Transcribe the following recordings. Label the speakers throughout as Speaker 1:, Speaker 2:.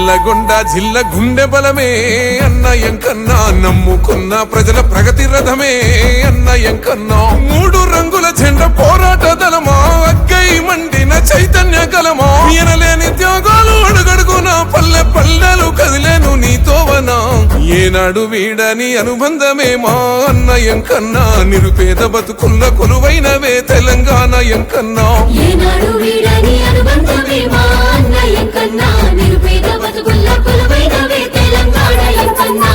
Speaker 1: నల్లగొండ జిల్లా గుండె బలమే అన్నయంకన్నా, నమ్ముకున్న ప్రజల ప్రగతి రథమే అన్నయంకన్నా. మూడు రంగుల జెండా పోరాట దళమా, అగ్గై మండిన చైతన్య కలమా. ఎనలేని త్యాగాలు అడుగడుగునా, పల్లె పల్లెలు కదిలేను నీతోవనా. ఏనాడు వీడని అనుబంధమే మా అన్నయంకన్నా, నిరుపేద బతుకుల్ల కొలువైనవే తెలంగాణ ఎంకన్నా.
Speaker 2: ఏనాడు వీడని అనుబంధమే మా అన్నయంకన్నా, నిరుపేద బతుకుల్ల కొలువైనవే తెలంగాణ ఎంకన్నా.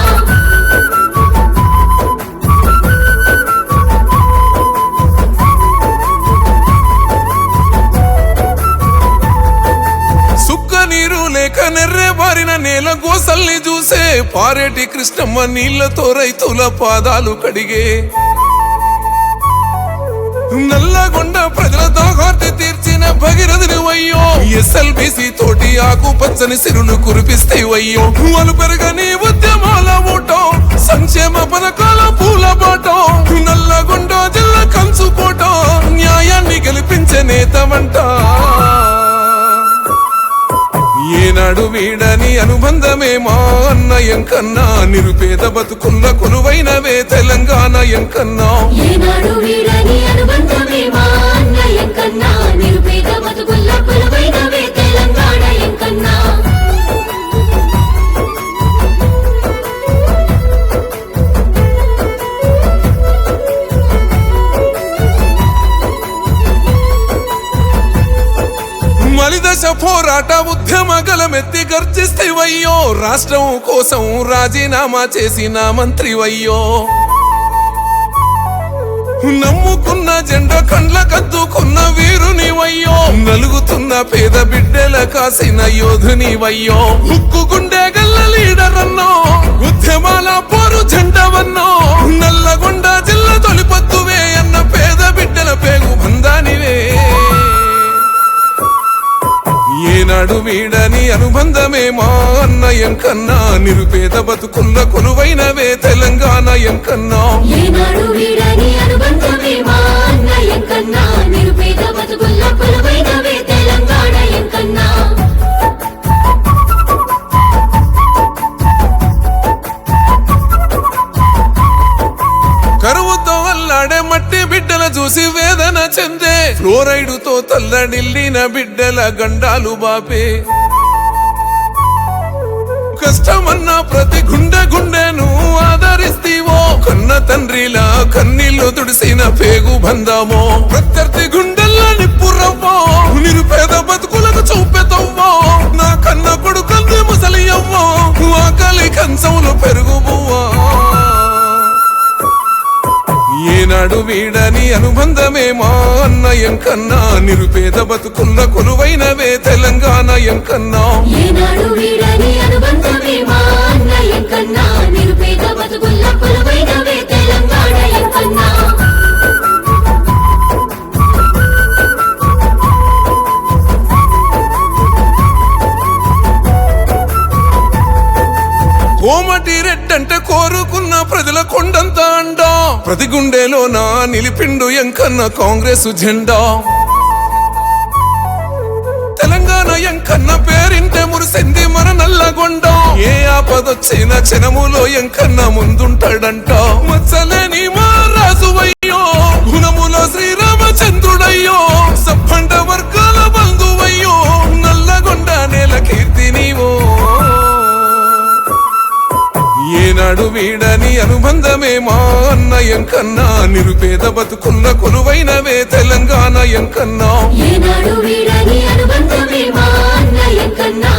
Speaker 1: సుక్క నీరు లేక నెర్రే బారిన నేల గోసల్ని చూసే పారేటి కృష్ణమ్మ నీళ్లతో రైతుల పాదాలు కడిగే. నల్లగొండ ప్రజల దాహార్తి తీర్చిన భగీరథుని వయ్యో, ఎస్ఎల్బిసి తోటి ఆకు పచ్చని సిరులు కురిపిస్తే వయ్యో. వాళ్ళు పెరగని ఉద్యమాల ఊటో, సంక్షేమ పథకాల పూల బాటో. నల్లగొండ జిల్లా కంచుకోట, న్యాయాన్ని గెలిపించే నేతమంట. ఏనాడు వీడని అనుబంధమే మా అన్నయంకన్నా, నిరుపేద బతుకుల్ల కొలువైనవే తెలంగాణ ఎంకన్నా.
Speaker 2: ఏనాడు వీడని అనుబంధమే మా అన్నయంకన్నా, నిరుపేద బతుకుల్ల కొలువైనవే తెలంగాణ ఎంకన్నా. మలిదశ పోరాట ఉద్యమ గలమెత్తి గర్జిస్తేవయ్యో, రాష్ట్రం కోసం రాజీనామా చేసిన మంత్రివయ్యో. నమ్ముకున్న జెండా కండ్ల కద్దుకున్న వీరునివయ్యో, నలుగుతున్న పేద బిడ్డల కాసిన యోధునివయ్యో. ఉక్కు గుండె గల్ల లీడర్ అన్నో, ఉద్యమాల పోరు జెండవన్నో. నల్లగొండ జిల్లా తొలిపొత్తువే అన్న పేద బిడ్డల పేగు బంధానివే. ఏనాడు వీడని అనుబంధమే మా అన్నయంకన్నా, నిరుపేద బతుకుల్ల కొలువైనవే తెలంగాణ ఎంకన్నా. ఏనాడు వీడని అనుబంధమే మా అన్నయంకన్నా, నిరుపేద బతుకుల్ల కొలువైనవే తెలంగాణ ఎంకన్నా.
Speaker 1: కరువుతో అల్లాడే మట్టి బిడ్డల చూసి వేదన చెందే, ఫ్లోరైడుతో తల్లడిల్లిన బిడ్డల గండాలు బాపే. కష్టమన్న ప్రతి గుండె గుండెను ఆదరిస్తీవో, కన్న తండ్రిలా కన్నీళ్లు తుడిసిన పేగు బంధమో. ప్రత్యర్థి గుండెల్లో నిప్పురవ్వో, నిరుపేద బతుకులకు చూపెతవ్వో. నా కన్న కొడుకంది ముసలి అవ్వో, ఆకలి కంచంలో పెరుగు బువ్వా. ఏనాడు వీడని అనుబంధమే మా అన్నయంకన్నా, నిరుపేద బతుకుల్ల కొలువైనవే తెలంగాణ ఎంకన్నా.
Speaker 2: ఏనాడు వీడని అనుబంధమే మా అన్నయంకన్నా, నిరుపేద బతుకుల్ల కొలువైనవే తెలంగాణ ఎంకన్నా. కోమటి రెడ్డంటే కోరుకున్న ప్రజల కొండంత అండా, ప్రతి గుండెలో నా నిలిపిండు ఎంకన్న కాంగ్రెస్ జెండా. తెలంగాణ ఎంకన్న పేరింటే మురిసింది మన నల్లగొండ. ఏ ఆపదొచ్చిన క్షణములో ఎంకన్న ముందుంటాడంట. మచ్చలేని మా రాజువయ్యో, గుణములో శ్రీరామచంద్రుడయ్యో. సబ్బండ వర్గాల బంధువయ్యో, నల్లగొండ నేల కీర్తి నీవో. ఏనాడు వీడని అనుబంధమే మా అన్నయంకన్నా, నిరుపేద బతుకుల్ల కొలువైనవే తెలంగాణ ఎంకన్నా. ఏనాడు వీడని అనుబంధమే మా అన్నయంకన్నా.